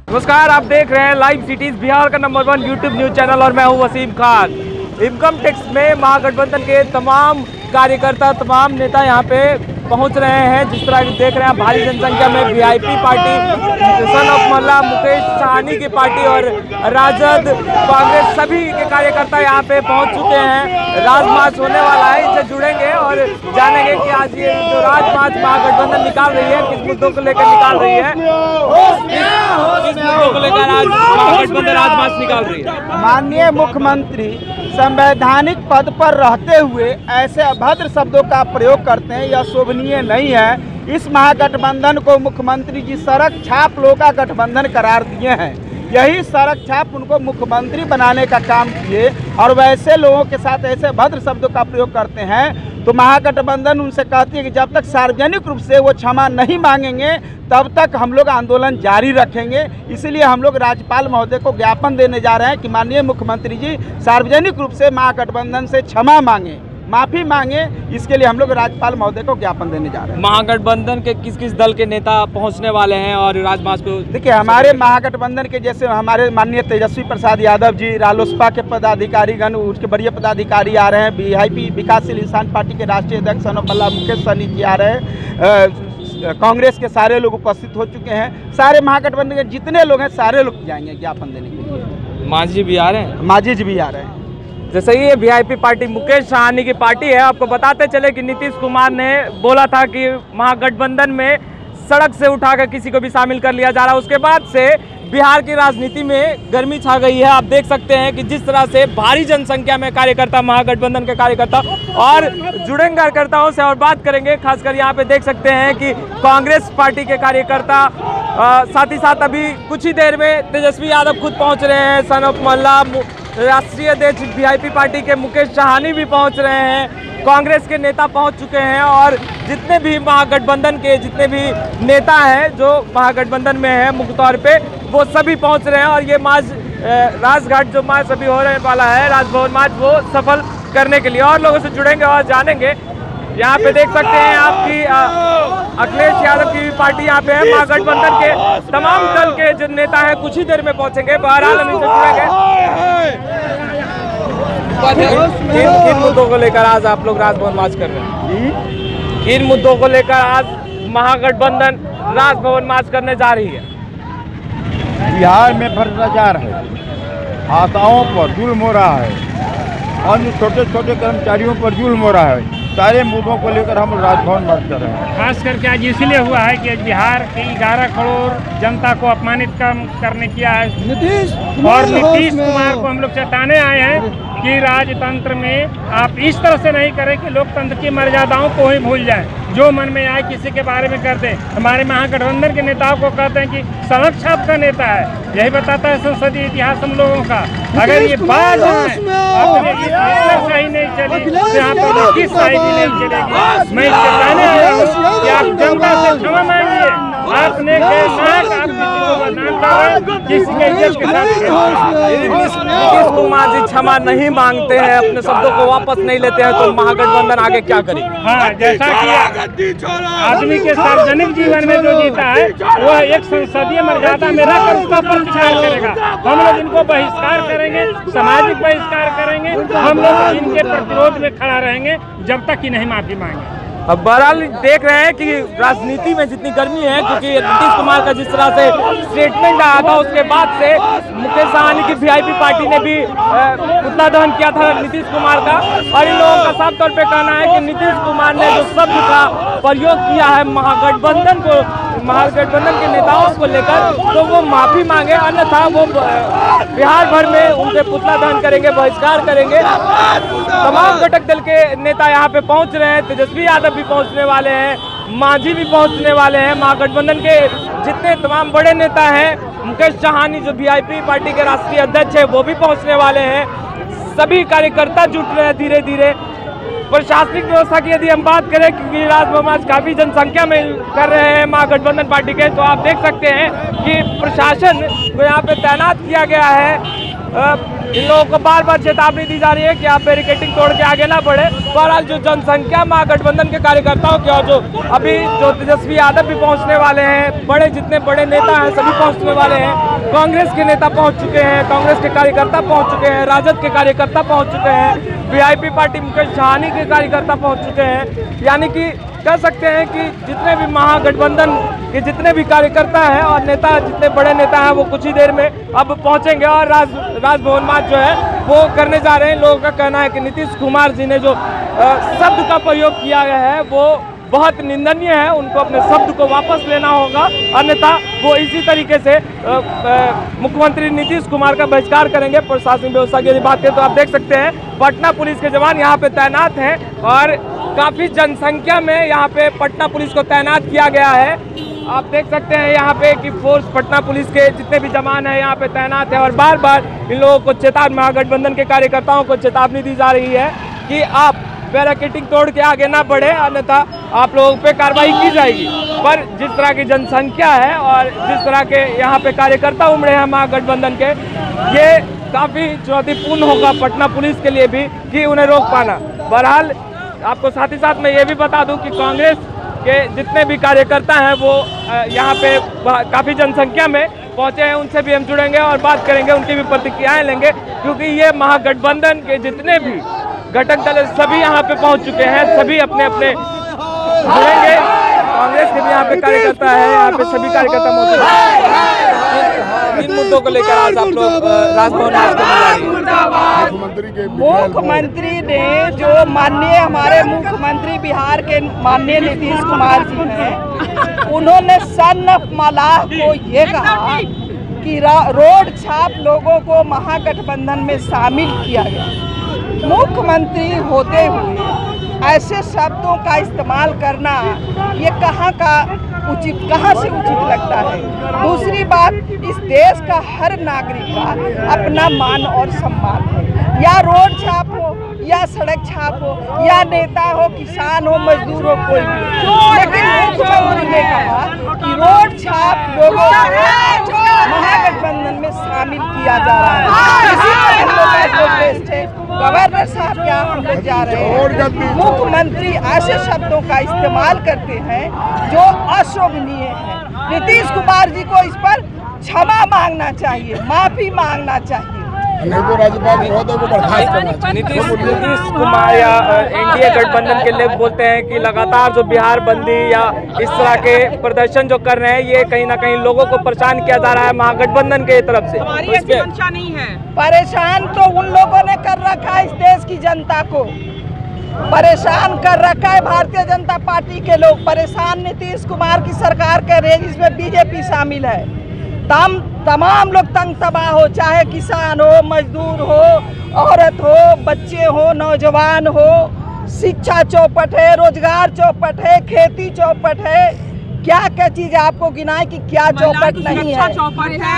नमस्कार, आप देख रहे हैं लाइव सिटीज, बिहार का नंबर 1 यूट्यूब न्यूज चैनल और मैं हूं वसीम खान। इनकम टैक्स में महागठबंधन के तमाम कार्यकर्ता, तमाम नेता यहां पे पहुंच रहे हैं। जिस तरह की देख रहे हैं भारी जनसंख्या में वीआईपी पार्टी, सन ऑफ मोहल्ला, मुकेश सहनी की पार्टी और राजद, कांग्रेस सभी के कार्यकर्ता यहां पे पहुंच चुके हैं। राजमार्च होने वाला है, इनसे जुड़ेंगे और जानेंगे कि आज ये जो राजमार्च महागठबंधन निकाल रही है किस मुद्दों को लेकर निकाल रही है, किस मुद्दों को लेकर आज महागठबंधन राजमार्च निकाल रही है। माननीय मुख्यमंत्री संवैधानिक पद पर रहते हुए ऐसे अभद्र शब्दों का प्रयोग करते हैं, यह शोभनीय नहीं है। इस महागठबंधन को मुख्यमंत्री जी सड़क छाप लोगों का गठबंधन करार दिए हैं। यही सड़क छाप उनको मुख्यमंत्री बनाने का काम किए और वैसे लोगों के साथ ऐसे भद्र शब्दों का प्रयोग करते हैं तो महागठबंधन उनसे कहती है कि जब तक सार्वजनिक रूप से वो क्षमा नहीं मांगेंगे तब तक हम लोग आंदोलन जारी रखेंगे। इसलिए हम लोग राज्यपाल महोदय को ज्ञापन देने जा रहे हैं कि माननीय मुख्यमंत्री जी सार्वजनिक रूप से महागठबंधन से क्षमा मांगे, माफ़ी मांगे। इसके लिए हम लोग राज्यपाल महोदय को ज्ञापन देने जा रहे हैं। महागठबंधन के किस किस दल के नेता पहुंचने वाले हैं और राजमार्च को? देखिए, हमारे महागठबंधन के जैसे हमारे माननीय तेजस्वी प्रसाद यादव जी, रालोसपा के पदाधिकारीगण, उसके बड़े पदाधिकारी आ रहे हैं। वीआईपी विकासशील इंसान पार्टी के राष्ट्रीय अध्यक्ष सन ऑफ मोहल्ला मुकेश सहनी जी आ रहे हैं। कांग्रेस के सारे लोग उपस्थित हो चुके हैं। सारे महागठबंधन के जितने लोग हैं सारे लोग जाएंगे ज्ञापन देने के लिए। मांझी भी आ रहे हैं? मांझी जी भी आ रहे हैं। जैसे ये वीआईपी पार्टी मुकेश सहनी की पार्टी है, आपको बताते चले कि नीतीश कुमार ने बोला था कि महागठबंधन में सड़क से उठाकर किसी को भी शामिल कर लिया जा रहा है। उसके बाद से बिहार की राजनीति में गर्मी छा गई है। आप देख सकते हैं कि जिस तरह से भारी जनसंख्या में कार्यकर्ता, महागठबंधन के कार्यकर्ता और जुड़ेंगे कार्यकर्ताओं से और बात करेंगे। खासकर यहाँ पे देख सकते हैं कि कांग्रेस पार्टी के कार्यकर्ता, साथ ही साथ अभी कुछ ही देर में तेजस्वी यादव खुद पहुँच रहे हैं। सन ऑफ मोहल्ला राष्ट्रीय अध्यक्ष वीआईपी पार्टी के मुकेश सहनी भी पहुंच रहे हैं। कांग्रेस के नेता पहुंच चुके हैं और जितने भी महागठबंधन के जितने भी नेता हैं जो महागठबंधन में हैं मुख्य तौर पे, वो सभी पहुंच रहे हैं। और ये मार्च, राजघाट जो मार्च अभी होने वाला है, राजभवन मार्च, वो सफल करने के लिए और लोगों से जुड़ेंगे और जानेंगे। यहाँ पे देख सकते हैं आपकी अखिलेश यादव की भी पार्टी यहाँ पे है। महागठबंधन के तमाम दल के जो नेता हैं कुछ ही देर में पहुंचेंगे। बहरहाल हम इनसे जुड़ेंगे। किन मुद्दों को लेकर आज आप लोग राजभवन मार्च कर रहे हैं? किन मुद्दों को लेकर आज महागठबंधन राजभवन मार्च करने जा रही है? बिहार में भ्रष्टाचार है, आशाओं पर जुल्म हो रहा है, अन्य छोटे छोटे कर्मचारियों पर जुल्म हो रहा है। सारे मुद्दों को लेकर हम राजभवन मार्च कर रहे हैं। खास करके आज इसलिए हुआ है कि बिहार के 11 करोड़ जनता को अपमानित करने किया है नीतीश कुमार को हम लोग चटाने आए हैं कि राजतंत्र में आप इस तरह से नहीं करें कि लोकतंत्र की मर्यादाओं को ही भूल जाएं, जो मन में आए किसी के बारे में करते। हमारे महागठबंधन के नेताओं को कहते हैं कि सड़क छाप का नेता है, यही बताता है संसदीय इतिहास हम लोगों का। अगर ये बात अपने सही नहीं चली तो यहाँ पर किस सही भी नहीं चलेगी। मैं इससे कहने आया हूँ कि आप जनता से क्षमा मांगिए। आपने किसी के इज्जत के साथ नीतीश कुमार जी क्षमा नहीं मांगते हैं, अपने शब्दों को वापस नहीं लेते हैं, तो महागठबंधन आगे क्या करेगी? हाँ, जैसा कि आदमी के सार्वजनिक जीवन में जो जीता है वह एक संसदीय मर्यादा में रहकर उसका बहिष्कार करेगा। हम लोग इनको बहिष्कार करेंगे, सामाजिक बहिष्कार करेंगे। हम लोग इनके प्रतिरोध में खड़ा रहेंगे जब तक कि नहीं माफी मांगे। अब बहरहाल देख रहे हैं कि राजनीति में जितनी गर्मी है, क्योंकि नीतीश कुमार का जिस तरह से स्टेटमेंट आया था उसके बाद से मुकेश सहनी की वीआईपी पार्टी ने भी पुतला दहन किया था नीतीश कुमार का। और इन लोगों का साफ तौर पे कहना है कि नीतीश कुमार ने जो शब्द का प्रयोग किया है महागठबंधन के नेताओं को लेकर, तो वो माफी मांगे, अन्यथा वो बिहार भर में उनके पुतला दहन करेंगे, बहिष्कार करेंगे। तमाम घटक दल के नेता यहाँ पे पहुँच रहे हैं। तेजस्वी यादव भी पहुंचने वाले हैं, मांझी भी पहुंचने वाले हैं। महागठबंधन के जितने तमाम बड़े नेता हैं, मुकेश सहनी जो वीआईपी पार्टी के राष्ट्रीय अध्यक्ष है, वो भी पहुंचने वाले हैं। सभी कार्यकर्ता जुट रहे हैं धीरे धीरे। प्रशासनिक व्यवस्था की यदि हम बात करें, क्योंकि राजभवन काफ़ी जनसंख्या में कर रहे हैं महागठबंधन पार्टी के, तो आप देख सकते हैं कि प्रशासन को यहाँ पे तैनात किया गया है। इन लोगों को बार बार चेतावनी दी जा रही है कि आप बैरिकेडिंग तोड़ के आगे ना बढ़े। बहरहाल जो जनसंख्या महागठबंधन के कार्यकर्ताओं की और जो अभी जो तेजस्वी यादव भी पहुंचने वाले हैं, बड़े जितने बड़े नेता हैं सभी पहुंचने वाले हैं। कांग्रेस के नेता पहुंच चुके हैं, कांग्रेस के कार्यकर्ता पहुंच चुके हैं, राजद के कार्यकर्ता पहुंच चुके हैं, वीआईपी पार्टी मुकेश सहनी के कार्यकर्ता पहुंच चुके हैं। यानी कि कह सकते हैं कि जितने भी महागठबंधन के जितने भी कार्यकर्ता हैं और नेता, जितने बड़े नेता हैं वो कुछ ही देर में अब पहुंचेंगे और राजभवन मार्च जो है वो करने जा रहे हैं। लोगों का कहना है कि नीतीश कुमार जी ने जो शब्द का प्रयोग किया गया है वो बहुत निंदनीय है, उनको अपने शब्द को वापस लेना होगा, अन्यथा वो इसी तरीके से मुख्यमंत्री नीतीश कुमार का बहिष्कार करेंगे। प्रशासनिक व्यवस्था की यदि बात करें तो आप देख सकते हैं पटना पुलिस के जवान यहाँ पे तैनात हैं और काफ़ी जनसंख्या में यहाँ पे पटना पुलिस को तैनात किया गया है। आप देख सकते हैं यहाँ पे कि फोर्स पटना पुलिस के जितने भी जवान हैं यहाँ पे तैनात है और बार बार इन लोगों को चेतावनी, महागठबंधन के कार्यकर्ताओं को चेतावनी दी जा रही है कि आप बैरिकेडिंग तोड़ के आगे ना बढ़े, अन्यथा आप लोगों पे कार्रवाई की जाएगी। पर जिस तरह की जनसंख्या है और जिस तरह के यहाँ पे कार्यकर्ता उमड़े हैं महागठबंधन के, ये काफ़ी चुनौतीपूर्ण होगा पटना पुलिस के लिए भी कि उन्हें रोक पाना। बहरहाल आपको साथ ही साथ मैं ये भी बता दूं कि कांग्रेस के जितने भी कार्यकर्ता हैं वो यहाँ पे काफ़ी जनसंख्या में पहुँचे हैं, उनसे भी हम जुड़ेंगे और बात करेंगे, उनकी भी प्रतिक्रियाएं लेंगे, क्योंकि ये महागठबंधन के जितने भी घटक दल सभी यहाँ पे पहुँच चुके हैं, सभी अपने अपने जुड़ेंगे। कांग्रेस के भी यहाँ पे कार्यकर्ता है, यहाँ पे सभी कार्यकर्ता मौजूद हैं। इन मुद्दों को लेकर आज आप लोग राजभवन मुख्यमंत्री ने जो माननीय हमारे मुख्यमंत्री बिहार के माननीय नीतीश कुमार जी हैं, उन्होंने सन्नफ मलाह को ये कहा कि रोड छाप लोगों को महागठबंधन में शामिल किया गया। मुख्यमंत्री होते हुए ऐसे शब्दों का इस्तेमाल करना ये कहाँ से उचित लगता है। दूसरी बात, इस देश का हर नागरिक का अपना मान और सम्मान है, या रोड छाप हो या सड़क छाप हो या नेता हो, किसान हो, मजदूर हो, कोई भी। लेकिन मुख्यमंत्री ने कहा कि रोड छाप लोगों को महागठबंधन में शामिल किया जा रहा है। इसी पर हम लोग का प्रोटेस्ट है। गवर्नर साहब क्या हम लोग जा रहे हैं। मुख्यमंत्री ऐसे शब्दों का इस्तेमाल करते हैं जो अशोभनीय है। नीतीश कुमार जी को इस पर क्षमा मांगना चाहिए, माफी मांगना चाहिए। नहीं तो राज्यपाल महोदय को बर्खास्त करना चाहिए। नीतीश कुमार या एनडीए गठबंधन के लोग बोलते हैं कि लगातार जो बिहार बंदी या इस तरह के प्रदर्शन जो कर रहे हैं, ये कहीं ना कहीं लोगों को परेशान किया जा रहा है महागठबंधन के तरफ से। हमारी ऐसी मंशा नहीं है। परेशान तो उन लोगों ने कर रखा है, इस देश की जनता को परेशान कर रखा है। भारतीय जनता पार्टी के लोग परेशान नीतीश कुमार की सरकार के रहे, जिसमें बीजेपी शामिल है। तमाम लोग तंग तबाह हो, चाहे किसान हो, मजदूर हो, औरत हो, बच्चे हो, नौजवान हो। शिक्षा चौपट है, रोजगार चौपट है, खेती चौपट है, क्या क्या चीज आपको गिनाए कि क्या चौपट नहीं है।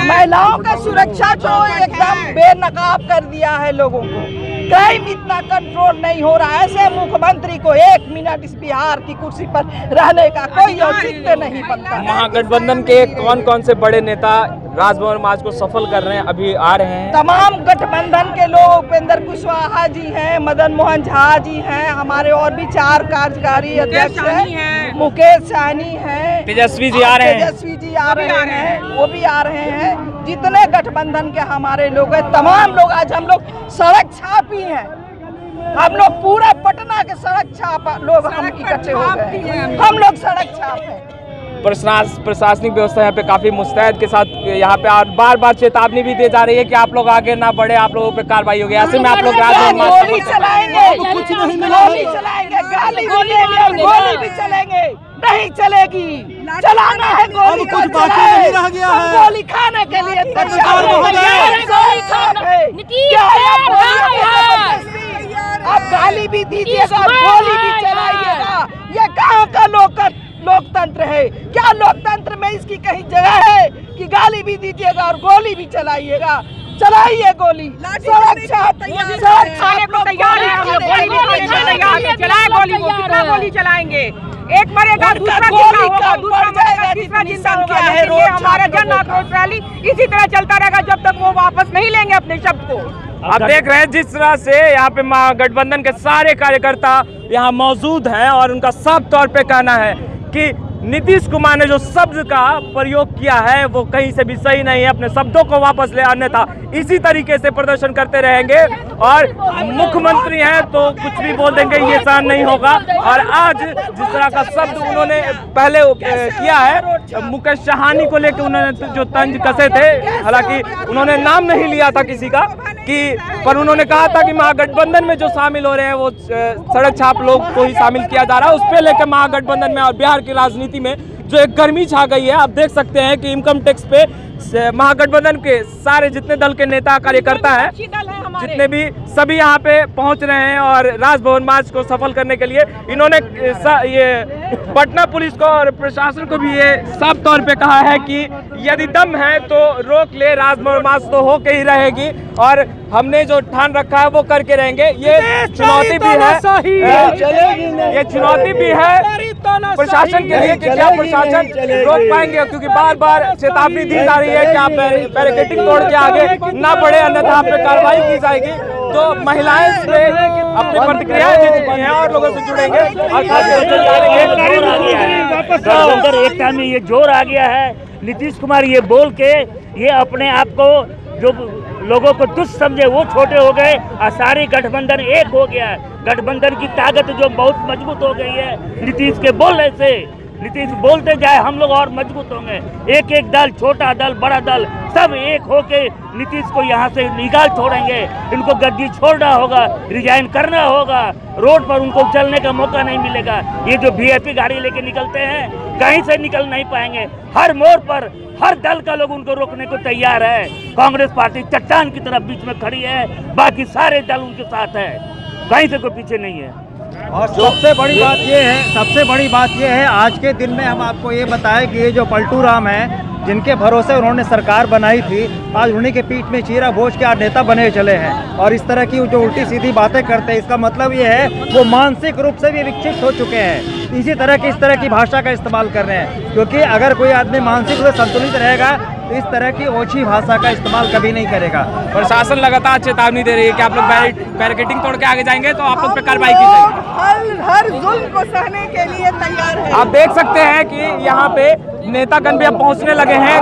महिलाओं का सुरक्षा तो एकदम बेनकाब कर दिया है लोगों को। क्राइम इतना कंट्रोल नहीं हो रहा है। ऐसे मुख्यमंत्री को 1 मिनट इस बिहार की कुर्सी पर रहने का कोई औचित्य नहीं बनता। महागठबंधन के कौन कौन से बड़े नेता राजभवन मार्च को सफल कर रहे हैं, अभी आ रहे हैं? तमाम गठबंधन के लोग, उपेंद्र कुशवाहा जी हैं, मदन मोहन झा जी हैं, हमारे और भी 4 कार्यकारी अध्यक्ष हैं, मुकेश सहनी हैं, तेजस्वी जी आ रहे हैं, तेजस्वी जी आ रहे हैं, वो भी आ रहे हैं। जितने गठबंधन के हमारे लोग हैं, तमाम लोग आज हम लोग सड़क छापी हैं। हम लोग पूरा पटना के सड़क छाप लोग हम इकट्ठे हो गए, हम लोग सड़क छाप हैं। प्रशासनिक व्यवस्था यहाँ पे काफी मुस्तैद के साथ यहाँ पे बार बार चेतावनी भी दी जा रही है कि आप लोग आगे ना बढ़े, आप लोगों पे कार्रवाई होगी। ऐसे में आप लोग गोली चलाएंगे, गोली चलाएंगे, गाली भी देंगे और गोली भी चलेंगे। नहीं चलेगी, चलाना है गोली, कुछ बाकी नहीं रह गया है। गोली खाने के लिए तैयार आप गाली भी दीजिएगा और गोली भी चलाइएगा। ये कहाँ का लोकतंत्र है? क्या लोकतंत्र में इसकी कहीं जगह है कि गाली भी दीजिएगा और गोली भी चलाइएगा? चलाइए गोली, सड़क छाप गोली चलाएंगे। एक मरेगा, दूसरा गोली कम पड़ जाएगा। तीसरा जिंदा होगा, लेकिन ये हमारा जन आक्रोश रैली इसी तरह चलता रहेगा जब तक वो वापस नहीं लेंगे अपने शब्द को। आप देख रहे हैं जिस तरह से यहाँ पे महागठबंधन के सारे कार्यकर्ता यहाँ मौजूद हैं और उनका साफ तौर पे कहना है कि नीतीश कुमार ने जो शब्द का प्रयोग किया है वो कहीं से भी सही नहीं है, अपने शब्दों को वापस ले, अन्यथा इसी तरीके से प्रदर्शन करते रहेंगे और मुख्यमंत्री हैं तो कुछ भी बोल देंगे, ये सहन नहीं होगा। और आज जिस तरह का शब्द उन्होंने पहले किया है मुकेश साहनी को लेकर, उन्होंने जो तंज कसे थे, हालांकि उन्होंने नाम नहीं लिया था किसी का पर उन्होंने कहा था कि महागठबंधन में जो शामिल हो रहे हैं वो सड़क छाप लोग को ही शामिल किया जा रहा है, उस पर लेकर महागठबंधन में और बिहार की राजनीति में जो एक गर्मी छा गई है। आप देख सकते हैं कि इनकम टैक्स पे महागठबंधन के सारे जितने दल के नेता कार्यकर्ता हैं, जितने भी सभी यहाँ पे पहुँच रहे हैं और राजभवन मार्च को सफल करने के लिए इन्होंने ये पटना पुलिस को और प्रशासन को भी ये साफ तौर पे कहा है कि यदि दम है तो रोक ले, राजभवन मार्च तो हो के ही रहेगी और हमने जो ठान रखा है वो करके रहेंगे। ये चुनौती भी है, ये चुनौती भी है प्रशासन के लिए कि क्या प्रशासन रोक पाएंगे, क्योंकि बार बार चेतावनी दी जा रही है कि आप बैरिकेडिंग तोड़ के आगे ना बढ़े, अन्यथा आप पे कार्रवाई की जाएगी। तो महिलाएं इस पे अपनी प्रतिक्रियाएं दे चुकी हैं और लोगों से जुड़ेंगे और गठबंधन एकता में ये जोर आ गया है। नीतीश कुमार ये बोल के ये अपने आप को जो लोगों को तुच्छ समझे वो छोटे हो गए और सारी गठबंधन एक हो गया है। गठबंधन की ताकत जो बहुत मजबूत हो गई है नीतीश के बोलने से। नीतीश बोलते जाए हम लोग और मजबूत होंगे। एक एक दल, छोटा दल, बड़ा दल, सब एक होके नीतीश को यहाँ से निकाल छोड़ेंगे। इनको गद्दी छोड़ना होगा, रिजाइन करना होगा, रोड पर उनको चलने का मौका नहीं मिलेगा। ये जो वीआईपी गाड़ी लेके निकलते हैं कहीं से निकल नहीं पाएंगे। हर मोड़ पर हर दल का लोग उनको रोकने को तैयार है। कांग्रेस पार्टी चट्टान की तरफ बीच में खड़ी है, बाकी सारे दल उनके साथ है, कहीं से कोई पीछे नहीं है। और सबसे बड़ी बात ये है आज के दिन में हम आपको ये बताएं कि ये जो पलटू राम है जिनके भरोसे उन्होंने सरकार बनाई थी, आज उन्हीं के पीठ में चीरा भोज के आज नेता बने चले हैं और इस तरह की जो उल्टी सीधी बातें करते हैं इसका मतलब ये है वो मानसिक रूप से भी विक्षिप्त हो चुके हैं। इस तरह की भाषा का इस्तेमाल कर रहे हैं, क्योंकि अगर कोई आदमी मानसिक रूप से संतुलित रहेगा तो इस तरह की ओछी भाषा का इस्तेमाल कभी नहीं करेगा। प्रशासन लगातार चेतावनी दे रही है कि आप लोग बैरिकेडिंग तोड़ के आगे जाएंगे तो आप लोग पे कार्रवाई की जाएगी। हर जुल्म को सहने के लिए तैयार है। आप देख सकते हैं कि यहाँ पे नेतागण भी अब पहुँचने लगे हैं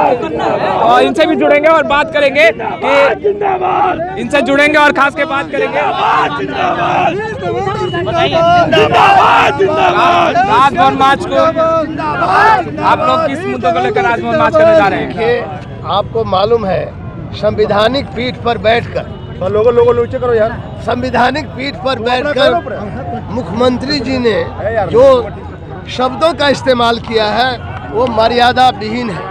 और इनसे भी जुड़ेंगे और बात करेंगे कि इनसे जुड़ेंगे और खास के बात करेंगे। राजभवन मार्च को आप लोग किस मुद्दों को लेकर राजभवन मार्च करने जा रहे हैं? आपको मालूम है संवैधानिक पीठ पर बैठकर करो यार, संवैधानिक पीठ पर बैठकर मुख्यमंत्री जी ने जो शब्दों का इस्तेमाल किया है वो मर्यादा विहीन है।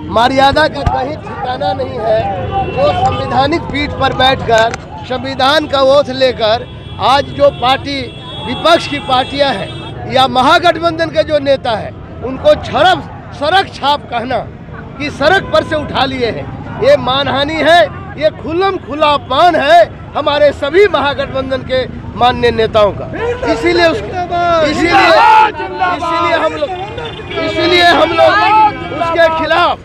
मर्यादा का कहीं ठिकाना नहीं है। जो संवैधानिक पीठ पर बैठकर संविधान का ओथ लेकर आज जो पार्टी विपक्ष की पार्टियां हैं या महागठबंधन के जो नेता हैं उनको सड़क छाप कहना कि सड़क पर से उठा लिए हैं, ये मानहानि है, ये खुला अपमान है हमारे सभी महागठबंधन के माननीय नेताओं का। इसीलिए हम लोग उसके खिलाफ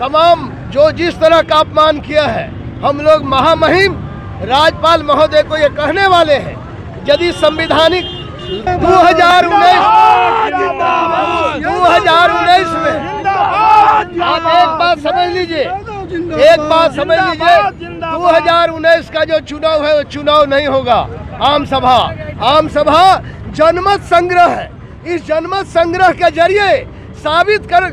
तमाम जो जिस तरह का अपमान किया है, हम लोग महामहिम राज्यपाल महोदय को ये कहने वाले हैं यदि संवैधानिक 2019 में आप एक बात समझ लीजिए 2019 का जो चुनाव है वो चुनाव नहीं होगा, आम सभा जनमत संग्रह है। इस जनमत संग्रह के जरिए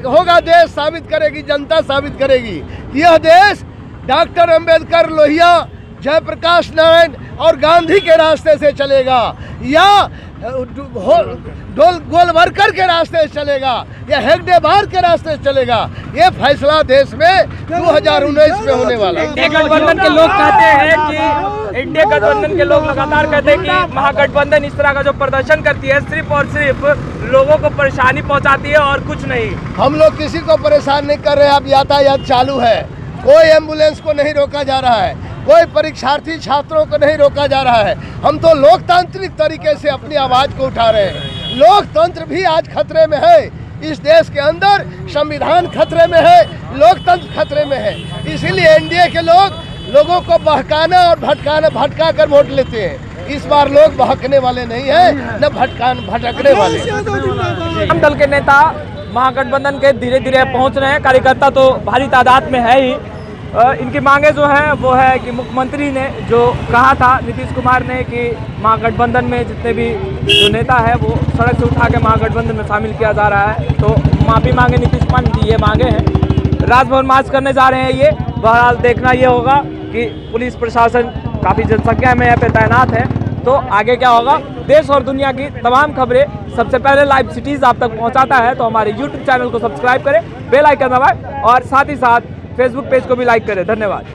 होगा, देश साबित करेगी, जनता साबित करेगी यह देश डॉक्टर अंबेडकर, लोहिया, जयप्रकाश नारायण और गांधी के रास्ते से चलेगा या गोलवरकर के रास्ते से चलेगा या हेगडेवार के रास्ते से चलेगा, ये फैसला देश में 2019 में होने वाला है। इंडिया गठबंधन के लोग कहते हैं कि इंडिया गठबंधन के लोग लगातार कहते हैं कि महागठबंधन इस तरह का जो प्रदर्शन करती है सिर्फ और सिर्फ लोगों को परेशानी पहुंचाती है और कुछ नहीं। हम लोग किसी को परेशान नहीं कर रहे। अब यातायात चालू है, कोई एम्बुलेंस को नहीं रोका जा रहा है, कोई परीक्षार्थी छात्रों को नहीं रोका जा रहा है। हम तो लोकतांत्रिक तरीके से अपनी आवाज को उठा रहे हैं। लोकतंत्र भी आज खतरे में है। इस देश के अंदर संविधान खतरे में है, लोकतंत्र खतरे में है। इसीलिए एनडीए के लोगों को बहकाना और भटका कर वोट लेते हैं। इस बार लोग बहकने वाले नहीं है, न भटकने वाले। वाम दल के नेता महागठबंधन के धीरे धीरे पहुंच रहे हैं, कार्यकर्ता तो भारी तादाद में है ही। इनकी मांगे जो है वो है कि मुख्यमंत्री ने जो कहा था नीतीश कुमार ने कि महागठबंधन में जितने भी जो नेता है वो सड़क से उठा के महागठबंधन में शामिल किया जा रहा है, तो माफ़ी मांगे नीतीश कुमार की ये मांगे हैं। राजभवन मार्च करने जा रहे हैं ये। बहरहाल देखना ये होगा कि पुलिस प्रशासन काफ़ी जनसंख्या में यहाँ पे तैनात है, तो आगे क्या होगा। देश और दुनिया की तमाम खबरें सबसे पहले लाइव सिटीज़ आप तक पहुँचाता है, तो हमारे यूट्यूब चैनल को सब्सक्राइब करें, बेल आइकन दबाएं और साथ ही साथ फेसबुक पेज को भी लाइक करें। धन्यवाद।